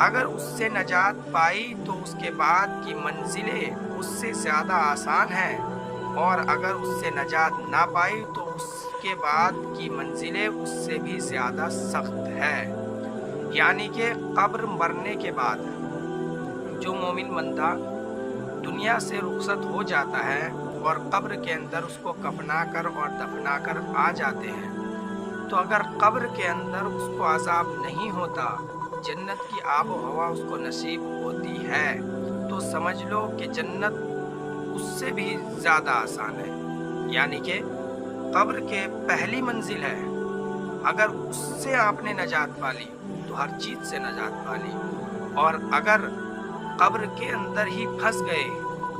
اگر اس سے نجات پائی تو اس کے بعد کی منزلیں اس سے زیادہ آسان ہیں، اور اگر اس سے نجات نہ پائی تو اس کے بعد کی منزلیں اس سے بھی زیادہ سخت ہے۔ یعنی کہ قبر مرنے کے بعد جو مومن بندہ دنیا سے رخصت ہو جاتا ہے اور قبر کے اندر اس کو کفنا کر اور دفنا کر آ جاتے ہیں، تو اگر قبر کے اندر اس کو عذاب نہیں ہوتا، جنت کی آب و ہوا اس کو نصیب ہوتی ہے، تو سمجھ لو کہ جنت اس سے بھی زیادہ آسان ہے۔ یعنی کہ قبر کے پہلی منزل ہے، اگر اس سے آپ نے نجات پا لی تو ہر چیز سے نجات پا لی، اور اگر قبر کے اندر ہی پھنس گئے،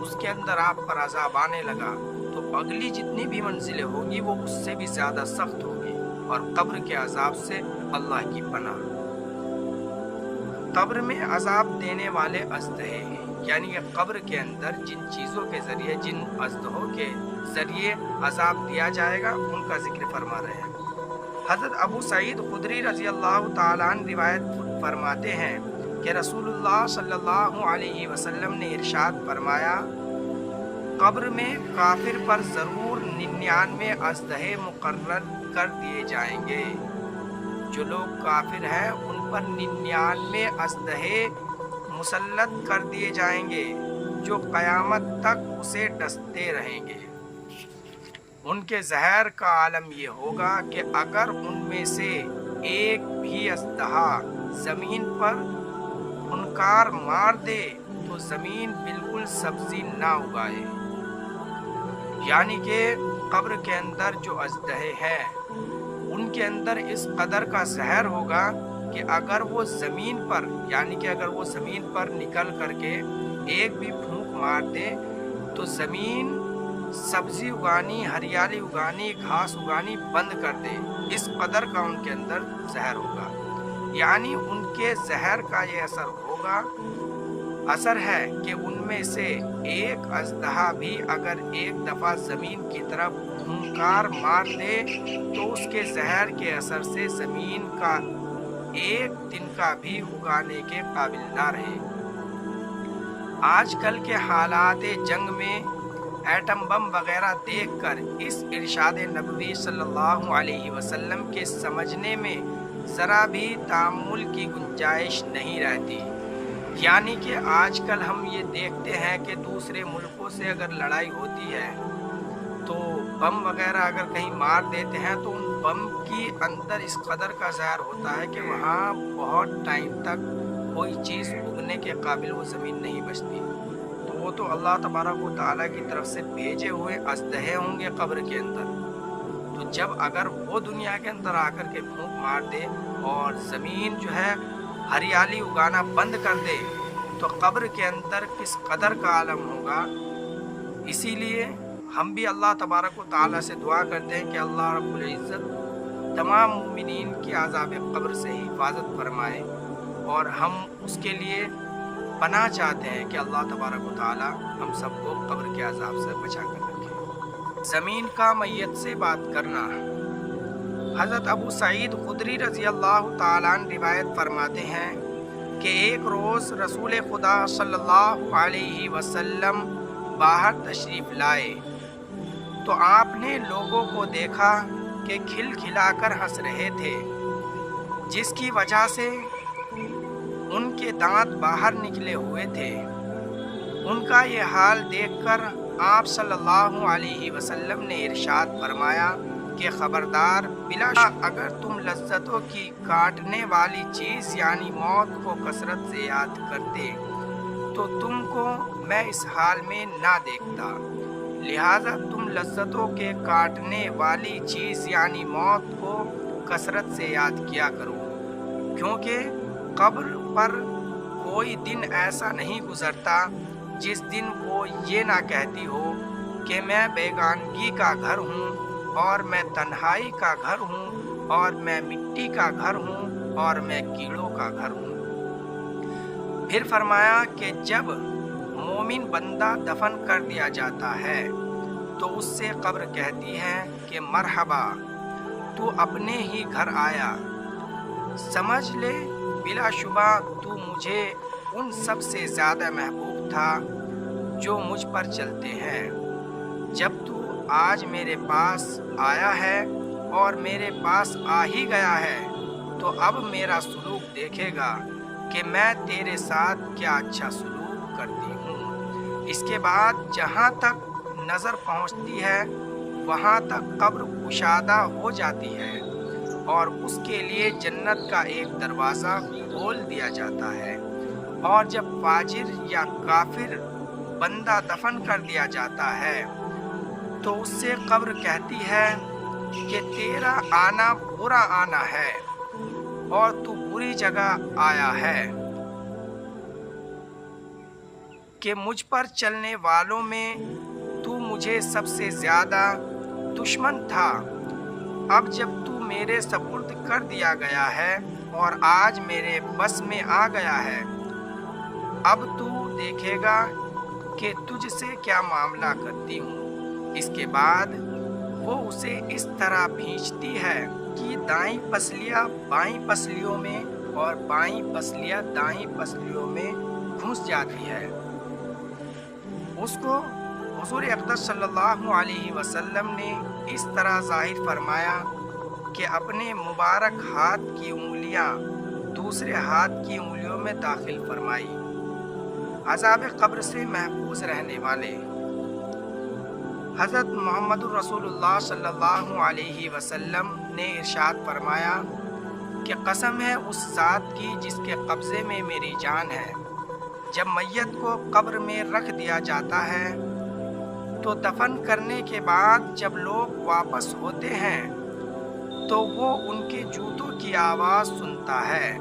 اس کے اندر آپ پر عذاب آنے لگا، تو اگلی جتنی بھی منزلیں ہوگی وہ اس سے بھی زیادہ سخت ہوگی، اور قبر کے عذاب سے اللہ کی پناہ۔ قبر میں عذاب دینے والے اژدہے، یعنی کہ قبر کے اندر جن چیزوں کے ذریعے، جن اژدہوں کے ذریعے عذاب دیا جائے گا، ان کا ذکر فرما رہے ہیں۔ حضرت ابو سعید خدری رضی اللہ تعالیٰ عنہ روایت فرماتے ہیں کہ رسول اللہ صلی اللہ علیہ وسلم نے ارشاد فرمایا، قبر میں کافر پر ضرور 99 اژدہے مقرر کر دیے جائیں گے۔ جو لوگ کافر ہیں ان پر 99 اژدہے مسلط کر دیے جائیں گے، جو قیامت تک اسے ڈستے رہیں گے۔ ان کے زہر کا عالم یہ ہوگا کہ اگر ان میں سے ایک بھی اژدہا زمین پر ہنکار مار دے تو زمین بالکل سبزی نہ اگائے۔ یعنی کہ قبر کے اندر جو اژدہے ہیں ان کے اندر اس قدر کا زہر ہوگا کہ اگر وہ زمین پر، یعنی کہ اگر وہ زمین پر نکل کر کے ایک بھی پھونک مار دے تو زمین سبزی اگانی، ہریالی اگانی، گھاس اگانی بند کر دے، اس قدر کا ان کے اندر زہر ہوگا۔ یعنی ان کے زہر کا یہ اثر ہے کہ ان میں سے ایک اژدہا بھی اگر ایک دفعہ زمین کی طرف ہنکار مار دے تو اس کے زہر کے اثر سے زمین کا ایک تنکا بھی اگانے کے قابل نہ رہے۔ آج کل کے حالات جنگ میں ایٹم بم وغیرہ دیکھ کر اس ارشاد نبوی صلی اللہ علیہ وسلم کے سمجھنے میں ذرا بھی تأمل کی گنجائش نہیں رہتی۔ یعنی کہ آج کل ہم یہ دیکھتے ہیں کہ دوسرے ملکوں سے اگر لڑائی ہوتی ہے تو بم وغیرہ اگر کہیں مار دیتے ہیں تو ان بم کی اندر اس قدر کا زہر ہوتا ہے کہ وہاں بہت ٹائم تک کوئی چیز اگنے کے قابل وہ زمین نہیں بچتی۔ تو وہ تو اللہ تبارک و تعالیٰ کی طرف سے بھیجے ہوئے اژدہے ہوں گے قبر کے اندر۔ تو جب اگر وہ دنیا کے اندر آ کر کے پھونک مار دے اور زمین جو ہے ہریالی اگانا بند کر دے تو قبر کے اندر کس قدر کا عالم ہوگا۔ اسی لیے ہم بھی اللہ تبارک و تعالیٰ سے دعا کرتے ہیں کہ اللہ رب العزت تمام مومنین کی عذاب قبر سے حفاظت فرمائے، اور ہم اس کے لیے پناہ چاہتے ہیں کہ اللہ تبارک و تعالیٰ ہم سب کو قبر کے عذاب سے بچا کر رکھے۔ زمین کا میت سے بات کرنا۔ حضرت ابو سعید خدری رضی اللہ تعالیٰ عنہ روایت فرماتے ہیں کہ ایک روز رسول خدا صلی اللہ علیہ وسلم باہر تشریف لائے تو آپ نے لوگوں کو دیکھا کہ کھل کھلا کر ہنس رہے تھے، جس کی وجہ سے ان کے دانت باہر نکلے ہوئے تھے۔ ان کا یہ حال دیکھ کر آپ صلی اللہ علیہ وسلم نے ارشاد فرمایا کہ خبردار، بلا شک اگر تم لذتوں کی کاٹنے والی چیز یعنی موت کو کثرت سے یاد کرتے تو تم کو میں اس حال میں نہ دیکھتا، لہذا تم لذتوں کے کاٹنے والی چیز یعنی موت کو کثرت سے یاد کیا کرو، کیونکہ قبر پر کوئی دن ایسا نہیں گزرتا جس دن وہ یہ نہ کہتی ہو کہ میں بیگانگی کا گھر ہوں، اور میں تنہائی کا گھر ہوں، اور میں مٹی کا گھر ہوں، اور میں کیڑوں کا گھر ہوں۔ پھر فرمایا کہ جب مومن بندہ دفن کر دیا جاتا ہے تو اس سے قبر کہتی ہے کہ مرحبا، تو اپنے ہی گھر آیا، سمجھ لے بلا شبہ تو مجھے ان سب سے زیادہ محبوب تھا جو مجھ پر چلتے ہیں۔ جب تو آج میرے پاس آیا ہے اور میرے پاس آ ہی گیا ہے تو اب میرا سلوک دیکھے گا کہ میں تیرے ساتھ کیا اچھا سلوک کرتی ہوں۔ اس کے بعد جہاں تک نظر پہنچتی ہے وہاں تک قبر کشادہ ہو جاتی ہے اور اس کے لیے جنت کا ایک دروازہ کھول دیا جاتا ہے، اور جب فاجر یا کافر بندہ دفن کر دیا جاتا ہے تو اس سے قبر کہتی ہے کہ تیرا آنا برا آنا ہے اور تو بری جگہ آیا ہے، کہ مجھ پر چلنے والوں میں تو مجھے سب سے زیادہ دشمن تھا۔ اب جب تو میرے سپرد کر دیا گیا ہے اور آج میرے بس میں آ گیا ہے، اب تو دیکھے گا کہ تجھ سے کیا معاملہ کرتی ہوں۔ اس کے بعد وہ اسے اس طرح کھینچتی ہے کہ دائیں پسلیاں بائیں پسلیوں میں اور بائیں پسلیاں دائیں پسلیوں میں گھس جاتی ہے۔ اس کو حضور اقدس صلی اللہ علیہ وسلم نے اس طرح ظاہر فرمایا کہ اپنے مبارک ہاتھ کی انگلیاں دوسرے ہاتھ کی انگلیوں میں داخل فرمائی۔ عذاب قبر سے محفوظ رہنے والے حضرت محمد رسول اللہ صلی اللہ علیہ وسلم نے ارشاد فرمایا کہ قسم ہے اس ذات کی جس کے قبضے میں میری جان ہے، جب میت کو قبر میں رکھ دیا جاتا ہے تو دفن کرنے کے بعد جب لوگ واپس ہوتے ہیں تو وہ ان کے جوتوں کی آواز سنتا ہے۔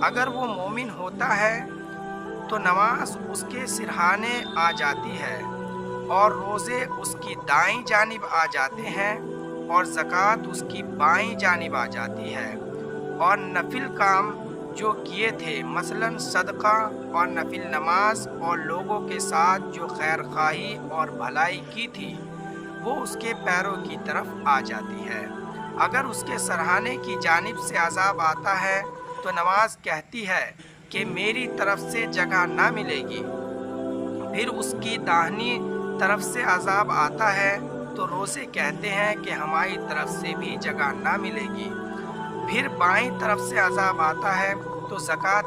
اگر وہ مومن ہوتا ہے تو نماز اس کے سرہانے آ جاتی ہے اور روزے اس کی دائیں جانب آ جاتے ہیں اور زکوٰۃ اس کی بائیں جانب آ جاتی ہے، اور نفل کام جو کیے تھے مثلاً صدقہ اور نفل نماز اور لوگوں کے ساتھ جو خیر خواہی اور بھلائی کی تھی وہ اس کے پیروں کی طرف آ جاتی ہے۔ اگر اس کے سرہانے کی جانب سے عذاب آتا ہے تو نماز کہتی ہے کہ میری طرف سے جگہ نہ ملے گی، پھر اس کی داہنی طرف سے عذاب آتا ہے تو روزے کہتے ہیں کہ ہماری طرف سے بھی جگہ نہ ملے گی، پھر بائیں طرف سے عذاب آتا ہے تو زکوٰۃ